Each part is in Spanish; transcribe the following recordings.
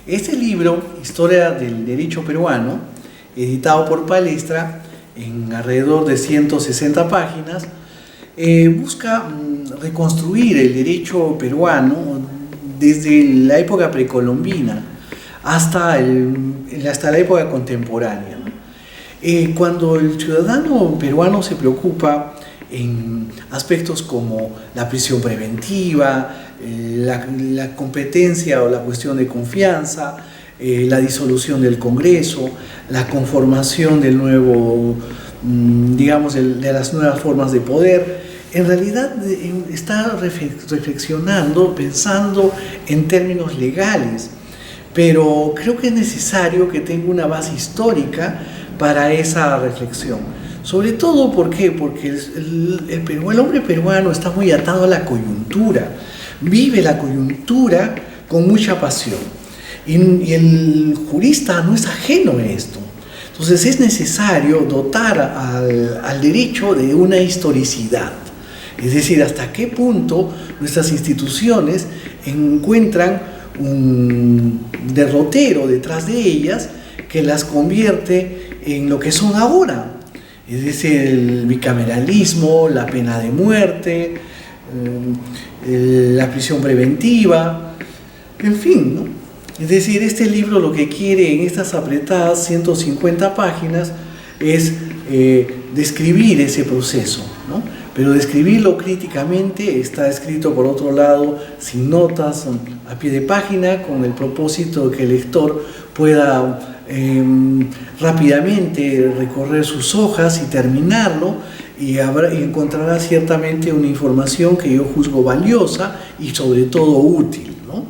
Este libro, Historia del Derecho Peruano, editado por Palestra en alrededor de 160 páginas, busca reconstruir el derecho peruano desde la época precolombina hasta la época contemporánea, ¿no? Cuando el ciudadano peruano se preocupa en aspectos como la prisión preventiva, la competencia o la cuestión de confianza, la disolución del Congreso, la conformación del nuevo, digamos, de las nuevas formas de poder, en realidad está reflexionando, pensando en términos legales, pero creo que es necesario que tenga una base histórica para esa reflexión. Sobre todo, ¿por qué? Porque el hombre peruano está muy atado a la coyuntura, vive la coyuntura con mucha pasión, y el jurista no es ajeno a esto. Entonces es necesario dotar al derecho de una historicidad, es decir, hasta qué punto nuestras instituciones encuentran un derrotero detrás de ellas que las convierte en lo que son ahora. Es decir, el bicameralismo, la pena de muerte, la prisión preventiva, en fin, ¿no? Es decir, este libro lo que quiere en estas apretadas 150 páginas es describir ese proceso, ¿no? Pero describirlo críticamente. Está escrito, por otro lado, sin notas, a pie de página, con el propósito de que el lector pueda rápidamente recorrer sus hojas y terminarlo, y encontrará ciertamente una información que yo juzgo valiosa y sobre todo útil, ¿no?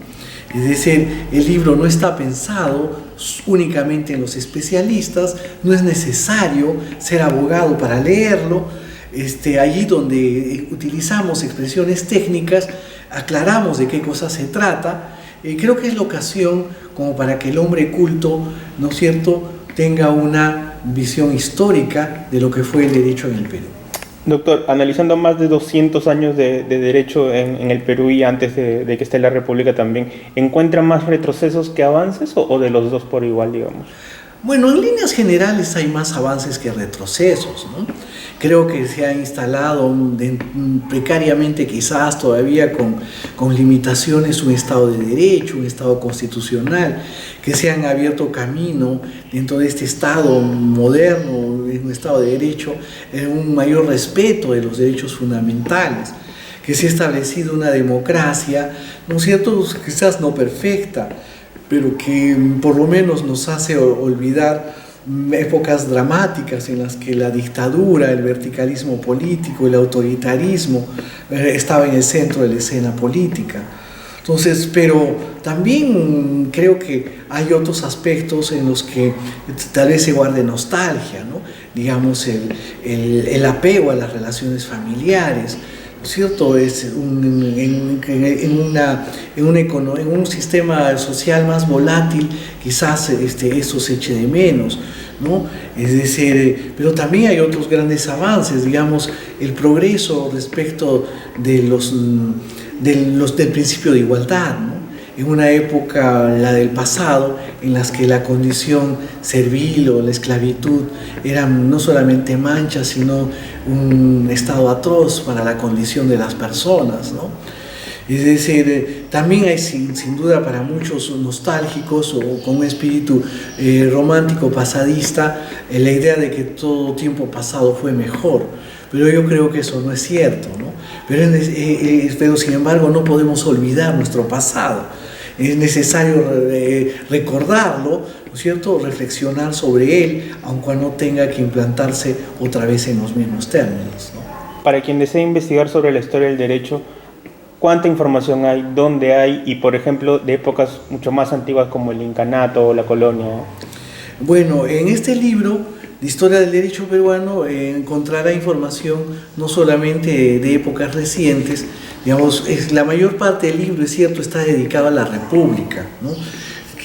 Es decir, el libro no está pensado únicamente en los especialistas, no es necesario ser abogado para leerlo. Allí donde utilizamos expresiones técnicas, aclaramos de qué cosa se trata. Creo que es la ocasión como para que el hombre culto, ¿no es cierto?, tenga una visión histórica de lo que fue el derecho en el Perú. Doctor, analizando más de 200 años de derecho en el Perú y antes de que esté la República también, ¿encuentra más retrocesos que avances o de los dos por igual, digamos? Bueno, en líneas generales hay más avances que retrocesos, ¿no? Creo que se ha instalado precariamente, quizás todavía con limitaciones, un Estado de Derecho, un Estado constitucional, que se han abierto camino dentro de este Estado moderno, en un Estado de Derecho, un mayor respeto de los derechos fundamentales, que se ha establecido una democracia, ¿no es cierto?, quizás no perfecta, pero que por lo menos nos hace olvidar épocas dramáticas en las que la dictadura, el verticalismo político, el autoritarismo estaba en el centro de la escena política. Entonces, pero también creo que hay otros aspectos en los que tal vez se guarde nostalgia, ¿no? Digamos, el apego a las relaciones familiares, ¿no es cierto? Es en un sistema social más volátil, quizás eso se eche de menos, ¿no? Es decir, pero también hay otros grandes avances, digamos, el progreso respecto del principio de igualdad, ¿no? En una época, la del pasado, en las que la condición servil o la esclavitud eran no solamente manchas, sino un estado atroz para la condición de las personas, ¿no? Es decir, también hay sin duda para muchos nostálgicos o con un espíritu romántico pasadista la idea de que todo tiempo pasado fue mejor, pero yo creo que eso no es cierto, ¿no? Pero sin embargo no podemos olvidar nuestro pasado, es necesario recordarlo, ¿no es cierto?, reflexionar sobre él, aunque no tenga que implantarse otra vez en los mismos términos, ¿no? Para quien desea investigar sobre la historia del derecho, ¿cuánta información hay? ¿Dónde hay? Y, por ejemplo, de épocas mucho más antiguas como el incanato o la colonia. Bueno, en este libro de Historia del Derecho Peruano encontrará información no solamente de épocas recientes, digamos, la mayor parte del libro, es cierto, está dedicado a la República, ¿no?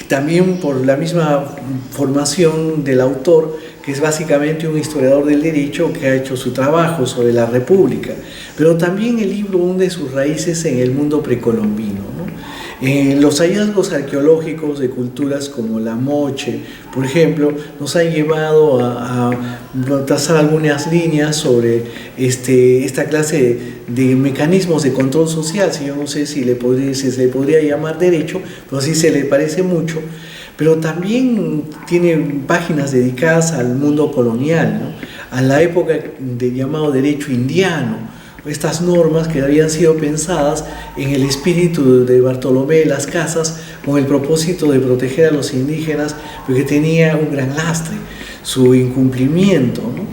También por la misma formación del autor, que es básicamente un historiador del derecho que ha hecho su trabajo sobre la República, pero también el libro hunde sus raíces en el mundo precolombino, ¿no? Los hallazgos arqueológicos de culturas como la Moche, por ejemplo, nos han llevado a trazar algunas líneas sobre esta clase de mecanismos de control social. Si yo no sé si se le podría llamar derecho, pero sí se le parece mucho. Pero también tiene páginas dedicadas al mundo colonial, ¿no? A la época del llamado derecho indiano. Estas normas que habían sido pensadas en el espíritu de Bartolomé de las Casas con el propósito de proteger a los indígenas, porque tenía un gran lastre, su incumplimiento, ¿no?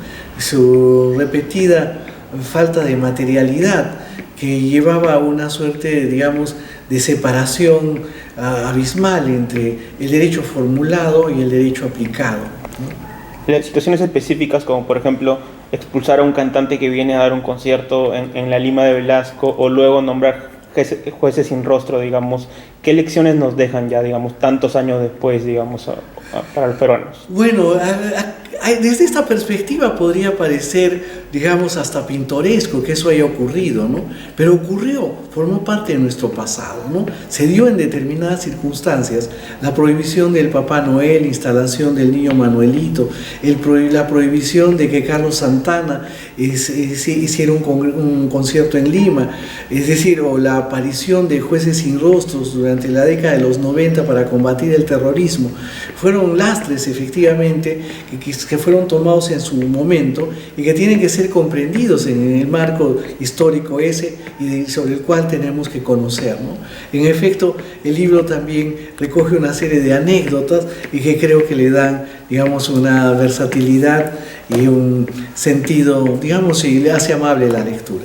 Su repetida falta de materialidad que llevaba a una suerte, digamos, de separación abismal entre el derecho formulado y el derecho aplicado, ¿no? Las situaciones específicas, como por ejemplo expulsar a un cantante que viene a dar un concierto en la Lima de Velasco, o luego nombrar jueces sin rostro, digamos, ¿qué lecciones nos dejan ya, digamos, tantos años después, digamos, para los peruanos? Bueno, desde esta perspectiva podría parecer, digamos, hasta pintoresco que eso haya ocurrido, ¿no? Pero ocurrió, formó parte de nuestro pasado, ¿no? Se dio en determinadas circunstancias la prohibición del Papá Noel, la instalación del Niño Manuelito, la prohibición de que Carlos Santana hiciera un concierto en Lima, es decir, o la aparición de jueces sin rostros durante la década de los 90 para combatir el terrorismo. Fueron lastres, efectivamente, que fueron tomados en su momento y que tienen que ser comprendidos en el marco histórico ese y sobre el cual tenemos que conocer, ¿no? En efecto, el libro también recoge una serie de anécdotas y que creo que le dan, digamos, una versatilidad y un sentido, digamos, y le hace amable la lectura.